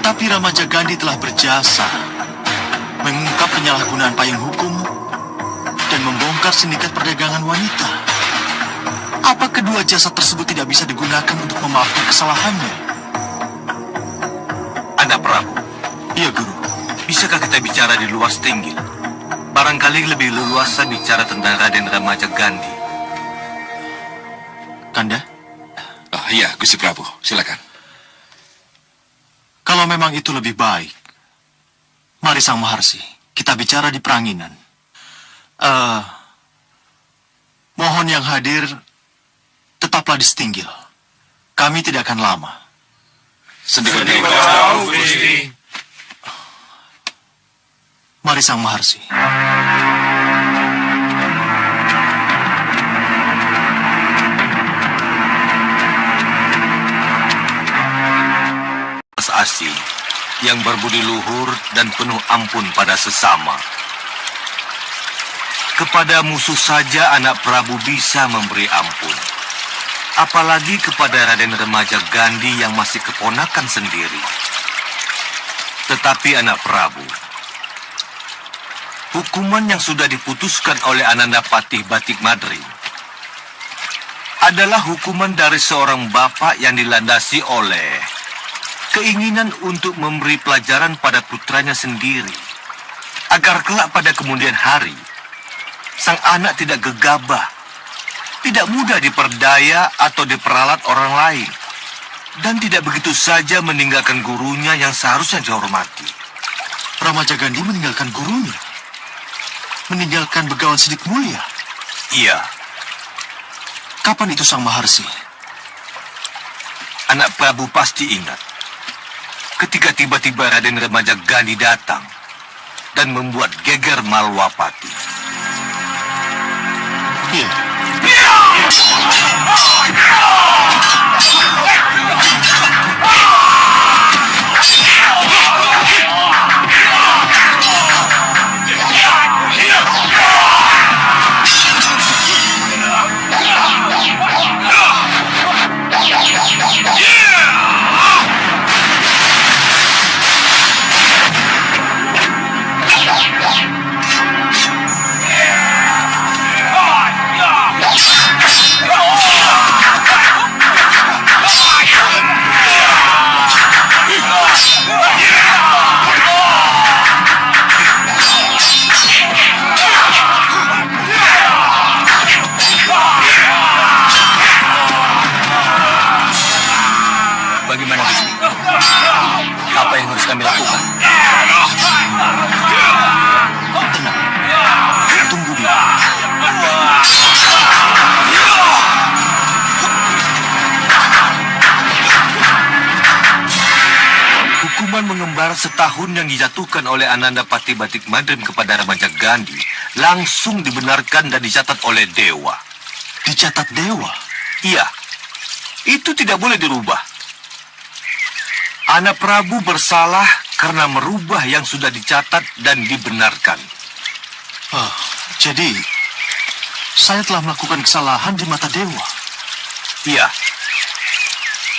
Speaker 5: Tapi Ramaja Gandhi telah berjasa mengungkap penyalahgunaan payung hukum dan membongkar sindikat perdagangan wanita.
Speaker 11: Apa kedua jasad tersebut tidak bisa digunakan untuk memaafkan kesalahannya?
Speaker 10: Anak Prabu,
Speaker 11: Iya, Guru.
Speaker 10: bisakah kita bicara di luar Stinggil? Barangkali lebih leluasa bicara tentang Raden Ramaja Gandhi.
Speaker 11: Kanda,
Speaker 1: Iya, Gusti Prabu, silakan.
Speaker 11: kalau memang itu lebih baik, mari Sang Maharsi, kita bicara di Pranginan. Mohon yang hadir, tetaplah di Stinggil. Kami tidak akan lama. Mari Sang Maharsi.
Speaker 10: Mas Asi yang berbudi luhur dan penuh ampun pada sesama. Kepada musuh saja anak Prabu bisa memberi ampun. Apalagi kepada Raden Remaja Gandhi yang masih keponakan sendiri. Tetapi anak Prabu, hukuman yang sudah diputuskan oleh Ananda Patih Batik Madri adalah hukuman dari seorang bapak yang dilandasi oleh keinginan untuk memberi pelajaran pada putranya sendiri, agar kelak pada kemudian hari, sang anak tidak gegabah, tidak mudah diperdaya atau diperalat orang lain, dan tidak begitu saja meninggalkan gurunya yang seharusnya dihormati.
Speaker 11: Ramaja Gandhi meninggalkan gurunya. Meninggalkan Begawan Sidik Mulia.
Speaker 10: Iya,
Speaker 11: Kapan itu Sang Maharsi?
Speaker 10: anak Prabu pasti ingat. Ketika tiba-tiba Raden Remaja Gandhi datang dan membuat geger Malwapati.
Speaker 11: Iya.
Speaker 10: Bagaimana, Gusti? Apa yang harus kami lakukan?
Speaker 11: Tenang. Tunggu dulu.
Speaker 10: Hukuman mengembara setahun yang dijatuhkan oleh Ananda Patih Batik Madrim kepada Remaja Gandhi langsung dibenarkan dan dicatat oleh Dewa.
Speaker 11: Dicatat Dewa.
Speaker 10: Iya, itu tidak boleh dirubah. Anak Prabu bersalah karena merubah yang sudah dicatat dan dibenarkan.
Speaker 11: Jadi, saya telah melakukan kesalahan di mata Dewa.
Speaker 10: Iya.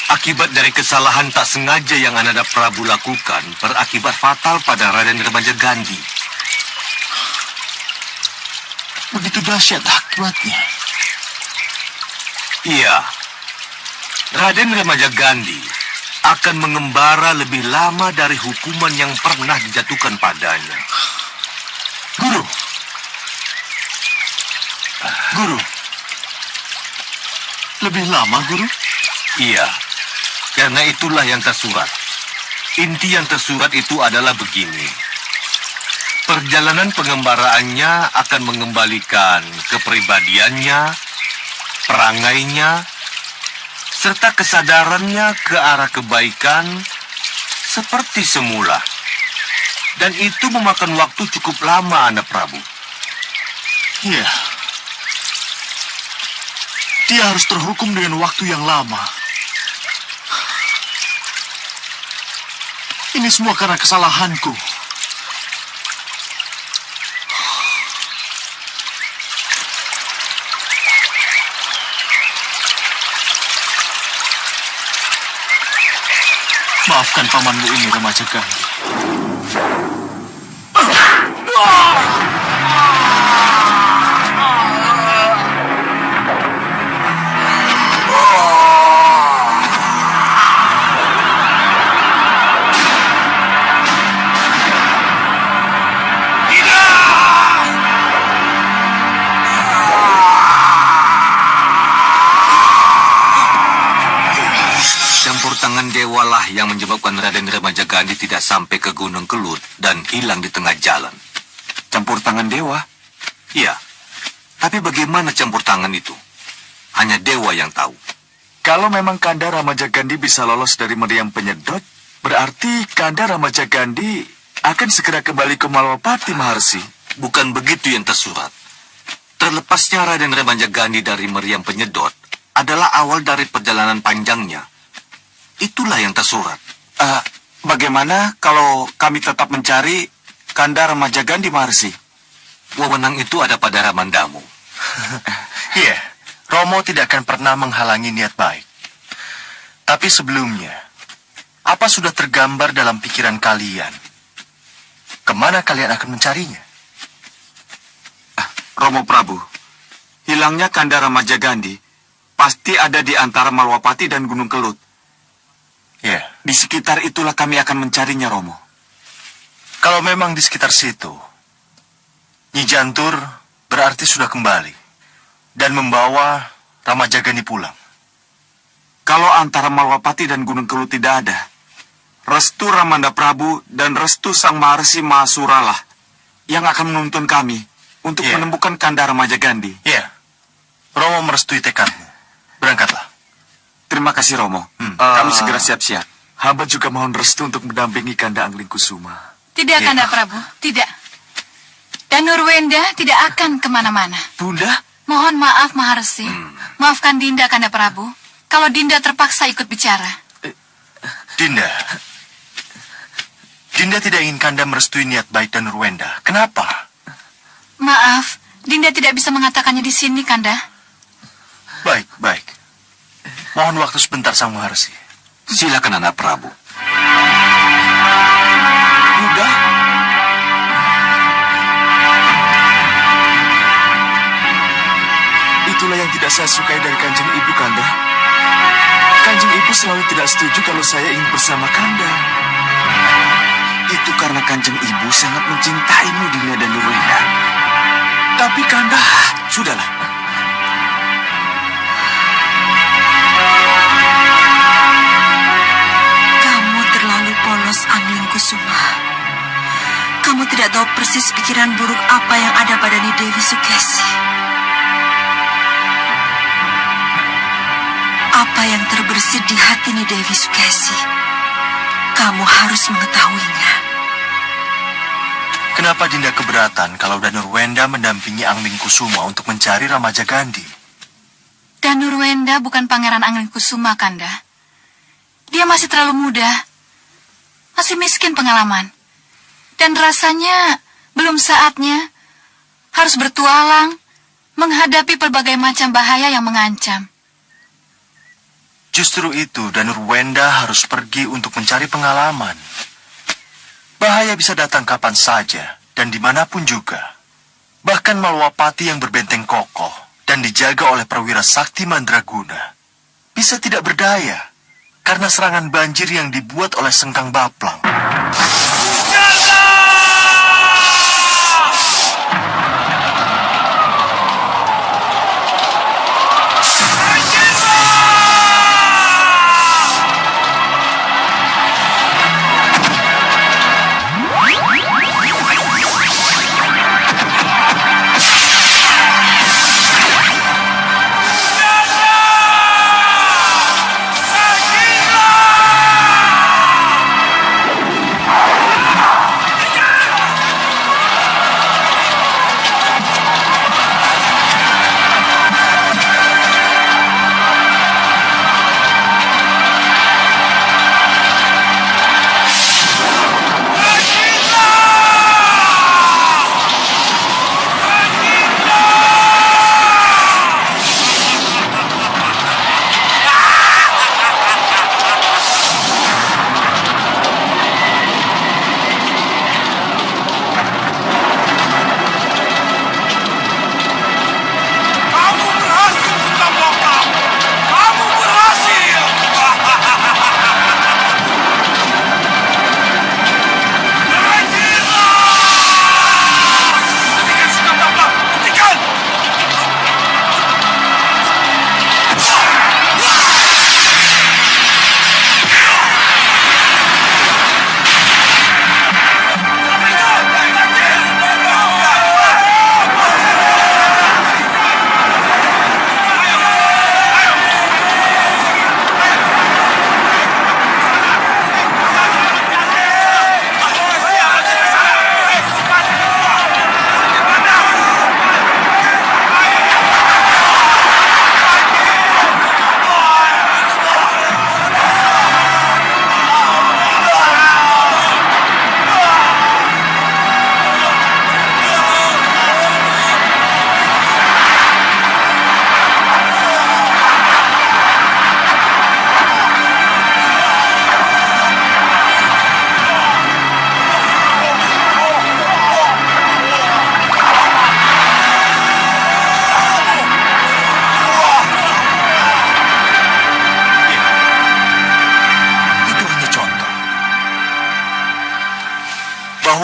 Speaker 10: Akibat dari kesalahan tak sengaja yang Ananda Prabu lakukan berakibat fatal pada Raden Remaja Gandhi.
Speaker 11: Begitu dahsyat akibatnya.
Speaker 10: Iya. Raden Remaja Gandhi akan mengembara lebih lama dari hukuman yang pernah dijatuhkan padanya.
Speaker 11: Guru. Guru. Lebih lama, Guru?
Speaker 10: Iya. Karena itulah yang tersurat. Inti yang tersurat itu adalah begini. Perjalanan pengembaraannya akan mengembalikan kepribadiannya, perangainya, serta kesadarannya ke arah kebaikan seperti semula. Dan itu memakan waktu cukup lama, Anak Prabu.
Speaker 11: Iya. Dia harus terhukum dengan waktu yang lama. Ini semua karena kesalahanku. Maafkan pamanmu ini, Remaja Gandhi.
Speaker 10: tangan dewa lah yang menyebabkan Raden Ramajagandhi tidak sampai ke Gunung Kelut dan hilang di tengah jalan.
Speaker 6: Campur tangan dewa?
Speaker 10: Iya, tapi bagaimana campur tangan itu? Hanya dewa yang tahu.
Speaker 6: Kalau memang Kanda Ramajagandhi bisa lolos dari meriam penyedot, berarti Kanda Ramajagandhi akan segera kembali ke Malwapati, Maharsi.
Speaker 10: Bukan begitu yang tersurat. Terlepasnya Raden Ramajagandhi dari meriam penyedot adalah awal dari perjalanan panjangnya. Itulah yang tersurat.
Speaker 6: Bagaimana kalau kami tetap mencari Kanda Ramajagandhi, Maharsi?
Speaker 10: Wewenang itu ada pada Ramandamu.
Speaker 11: Iya, Romo tidak akan pernah menghalangi niat baik. Tapi sebelumnya, apa sudah tergambar dalam pikiran kalian? Kemana kalian akan mencarinya?
Speaker 6: Romo Prabu, hilangnya Kanda Ramajagandhi pasti ada di antara Malwapati dan Gunung Kelut.
Speaker 11: Ya,
Speaker 6: Di sekitar itulah kami akan mencarinya, Romo.
Speaker 11: kalau memang di sekitar situ, Nyi Jantur berarti sudah kembali dan membawa Ramajagandhi pulang.
Speaker 6: Kalau antara Malwapati dan Gunung Kelut tidak ada, restu Ramanda Prabu dan restu Sang Maharsi Mahasura lah yang akan menuntun kami untuk
Speaker 11: Iya.
Speaker 6: menemukan Kanda Ramajagandhi.
Speaker 11: Ya, Romo merestui tekadmu. Berangkatlah.
Speaker 6: Terima kasih, Romo. Kami segera siap-siap. Hamba juga mohon restu untuk mendampingi Kanda Anglingkusuma.
Speaker 8: Tidak, Kanda Prabu, tidak. Dan Nurwenda tidak akan kemana-mana.
Speaker 6: Bunda?
Speaker 8: Mohon maaf, Maharsi. Maafkan Dinda, Kanda Prabu. Kalau Dinda terpaksa ikut bicara.
Speaker 11: Dinda. Dinda tidak ingin Kanda merestui niat baik dan Nurwenda. Kenapa?
Speaker 8: Maaf, Dinda tidak bisa mengatakannya di sini, Kanda.
Speaker 11: Baik, baik. Mohon waktu sebentar, Sang Maharsi.
Speaker 10: Silakan anak Prabu.
Speaker 6: Bunda? Itulah yang tidak saya sukai dari Kanjeng Ibu, Kanda. Kanjeng Ibu selalu tidak setuju kalau saya ingin bersama Kanda. Itu karena Kanjeng Ibu sangat mencintaimu, Dinda dan Nurwenda. Tapi Kanda, sudahlah.
Speaker 3: Kamu terlalu polos, Anglingkusuma. Kamu tidak tahu persis pikiran buruk apa yang ada pada Nyi Dewi Sukesi. Apa yang terbersit di hati Nyi Dewi Sukesi, kamu harus mengetahuinya.
Speaker 11: Kenapa Dinda keberatan kalau Danurwenda mendampingi Anglingkusuma untuk mencari Ramajagandhi?
Speaker 8: Dan Nurwenda bukan Pangeran Anglingkusuma, Kanda. Dia masih terlalu muda. Masih miskin pengalaman. Dan rasanya belum saatnya harus bertualang menghadapi berbagai macam bahaya yang mengancam.
Speaker 11: Justru itu Danurwenda harus pergi untuk mencari pengalaman. Bahaya bisa datang kapan saja dan dimanapun juga. Bahkan Malwapati yang berbenteng kokoh dan dijaga oleh perwira sakti Mandraguna bisa tidak berdaya karena serangan banjir yang dibuat oleh Sengkang Baplang.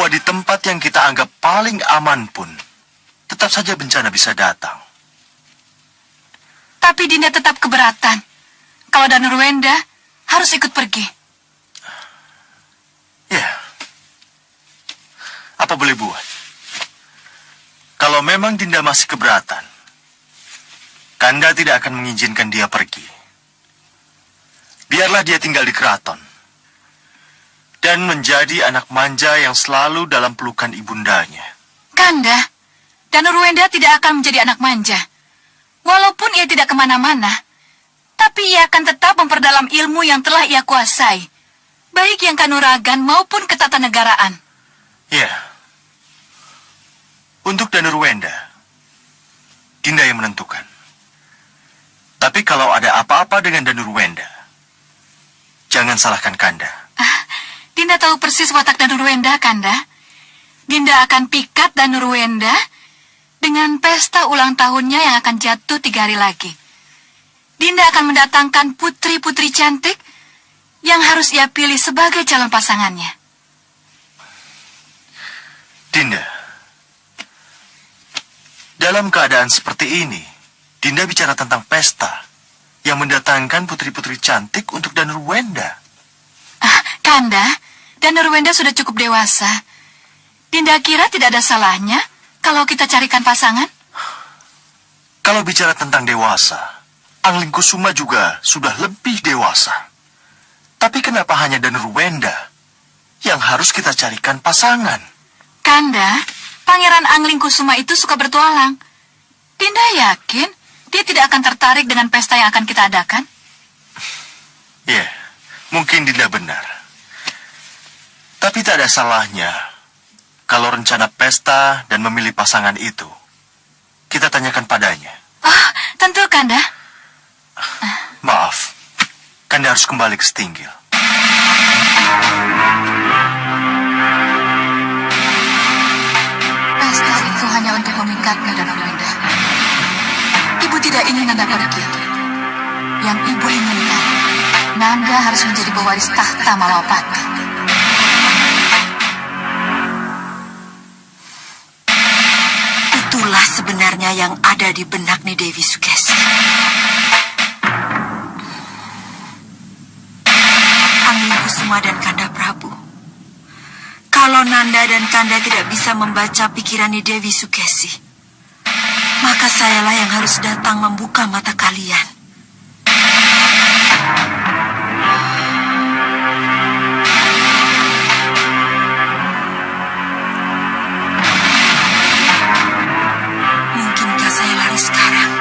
Speaker 11: bahwa di tempat yang kita anggap paling aman pun, tetap saja bencana bisa datang.
Speaker 8: Tapi Dinda tetap keberatan kalau Danurwenda harus ikut pergi.
Speaker 11: Ya, apa boleh buat? Kalau memang Dinda masih keberatan, Kanda tidak akan mengizinkan dia pergi. Biarlah dia tinggal di keraton dan menjadi anak manja yang selalu dalam pelukan ibundanya.
Speaker 8: Kanda, Danurwenda tidak akan menjadi anak manja. Walaupun ia tidak kemana-mana, tapi ia akan tetap memperdalam ilmu yang telah ia kuasai, baik yang kanuragan maupun ketatanegaraan.
Speaker 11: Ya, untuk Danurwenda, Dinda yang menentukan. Tapi kalau ada apa-apa dengan Danurwenda, jangan salahkan Kanda.
Speaker 8: Dinda tahu persis watak Danurwenda, Kanda. Dinda akan pikat Danurwenda dengan pesta ulang tahunnya yang akan jatuh 3 hari lagi. Dinda akan mendatangkan putri-putri cantik yang harus ia pilih sebagai calon pasangannya.
Speaker 11: Dinda, dalam keadaan seperti ini, Dinda bicara tentang pesta yang mendatangkan putri-putri cantik untuk Danurwenda.
Speaker 8: Kanda, Danurwenda sudah cukup dewasa. Dinda kira tidak ada salahnya kalau kita carikan pasangan.
Speaker 11: Kalau bicara tentang dewasa, Anglingkusuma juga sudah lebih dewasa. Tapi kenapa hanya Danurwenda yang harus kita carikan pasangan?
Speaker 8: Kanda, Pangeran Anglingkusuma itu suka bertualang. Dinda yakin dia tidak akan tertarik dengan pesta yang akan kita adakan.
Speaker 11: Ya, mungkin Dinda benar. Tapi tak ada salahnya kalau rencana pesta dan memilih pasangan itu kita tanyakan padanya.
Speaker 8: Tentu, Kanda.
Speaker 11: Maaf, Kanda harus kembali ke Stinggil.
Speaker 8: Pesta itu hanya untuk memikatnya, Danurwenda. Ibu tidak ingin Nanda pergi. Yang ibu inginkan, Nanda harus menjadi pewaris tahta Malawapati.
Speaker 3: Itulah sebenarnya yang ada di benak Nyi Dewi Sukesi. Anglingkusuma dan Kanda Prabu. Kalau Nanda dan Kanda tidak bisa membaca pikiran Nyi Dewi Sukesi, maka sayalah yang harus datang membuka mata kalian. Mungkinkah saya lari sekarang?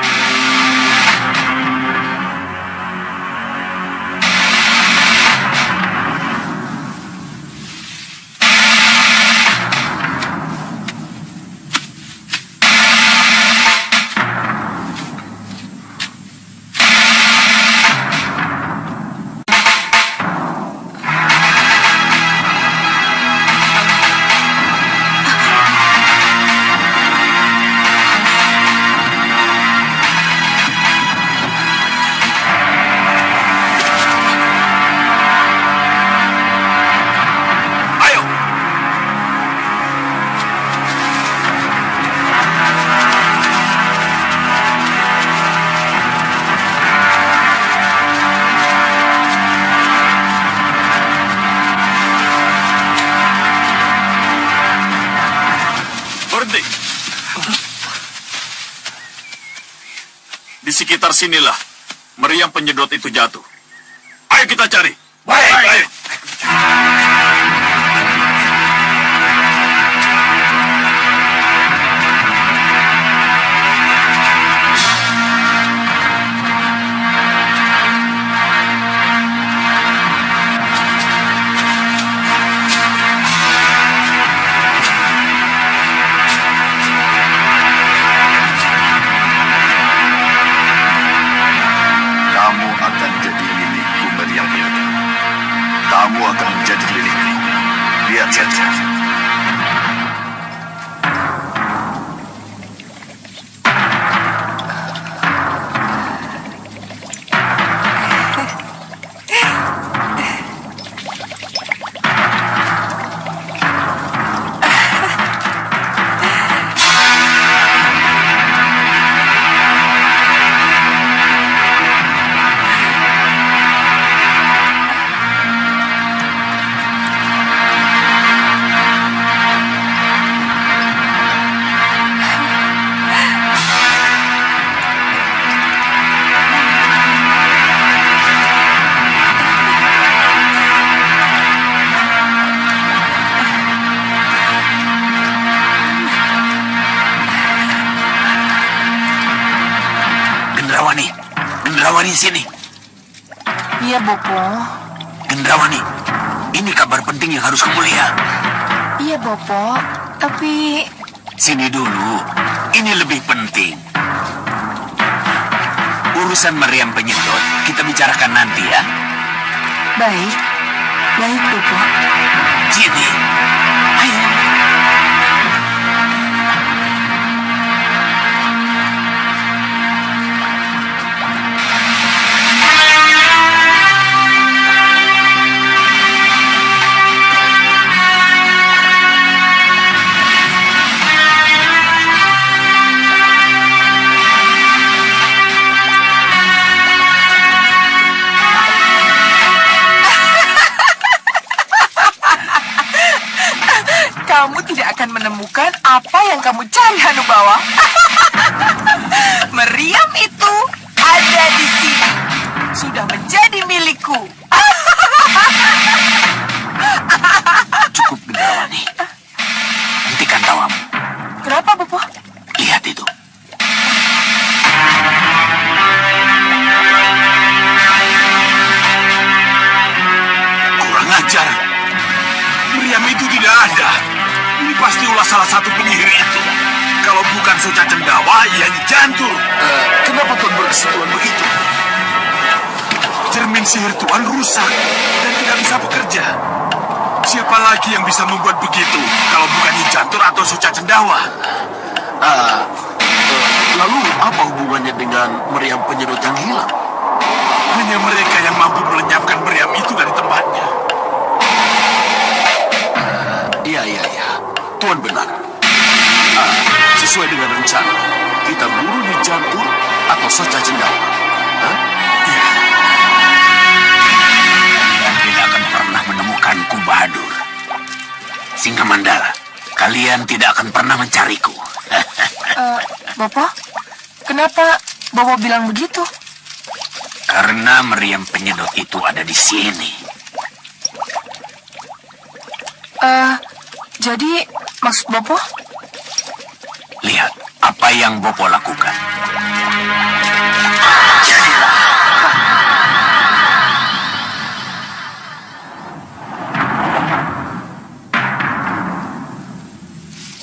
Speaker 5: Di sekitar sinilah meriam penyedot itu jatuh. Ayo kita cari.
Speaker 1: Baik.
Speaker 5: Ayo.
Speaker 1: Kamu akan jadi milikku, meriam penyedot. Kamu akan menjadi milikku. Lihat saja.
Speaker 9: Gendrawani sini.
Speaker 3: Iya, Bopo.
Speaker 9: Gendrawani, ini kabar penting yang harus kamu lihat.
Speaker 3: Iya, Bopo. Tapi...
Speaker 9: Sini dulu, ini lebih penting. Urusan meriam penyedot, kita bicarakan nanti ya.
Speaker 3: Baik. Baik, Bopo.
Speaker 9: Sini. Ayo.
Speaker 3: Kamu tidak akan menemukan apa yang kamu cari, Hanubawa. Meriam itu ada di sini. Sudah menjadi milikku.
Speaker 9: Cukup, Gendrawani. Hentikan tawamu.
Speaker 3: Kenapa, Bopo?
Speaker 9: Lihat itu.
Speaker 1: Kurang ajar. Meriam itu tidak ada. Ini pasti ulah salah satu penyihir itu. Kalau bukan Soca Cendawa, ia Jantur.
Speaker 5: Kenapa Tuan berkesimpulan begitu?
Speaker 1: Cermin sihir Tuan rusak dan tidak bisa bekerja. Siapa lagi yang bisa membuat begitu kalau bukan Nyi Jantur atau Soca Cendawa?
Speaker 5: Lalu apa hubungannya dengan meriam penyedot yang hilang?
Speaker 1: Hanya mereka yang mampu melenyapkan meriam itu dari tempatnya.
Speaker 5: Iya. Tuan benar. Sesuai dengan rencana, kita buru Nyi Jantur atau Soca Cendawa.
Speaker 1: Iya.
Speaker 9: Kalian tidak akan pernah menemukanku, Bahadur. Singa Mandala, kalian tidak akan pernah mencariku.
Speaker 3: Bopo? Kenapa Bopo bilang begitu?
Speaker 9: Karena meriam penyedot itu ada di sini.
Speaker 3: Jadi maksud Bopo?
Speaker 9: Lihat apa yang Bopo lakukan.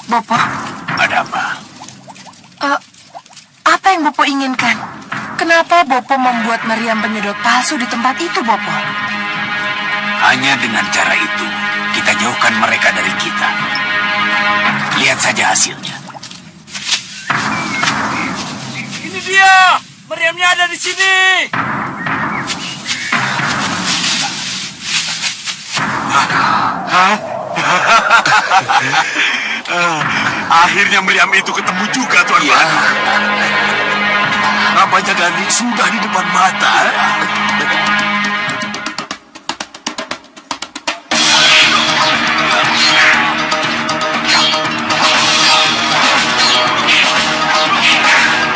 Speaker 3: Bopo?
Speaker 9: Ada apa?
Speaker 3: Apa yang Bopo inginkan? Kenapa Bopo membuat meriam penyedot palsu di tempat itu, Bopo?
Speaker 9: Hanya dengan cara itu, kita jauhkan mereka dari kita. Lihat saja hasilnya.
Speaker 1: Ini dia! Meriamnya ada di sini! Akhirnya meriam itu ketemu juga, Tuan Bahadur.
Speaker 5: Ramaja Gandhi sudah di depan mata.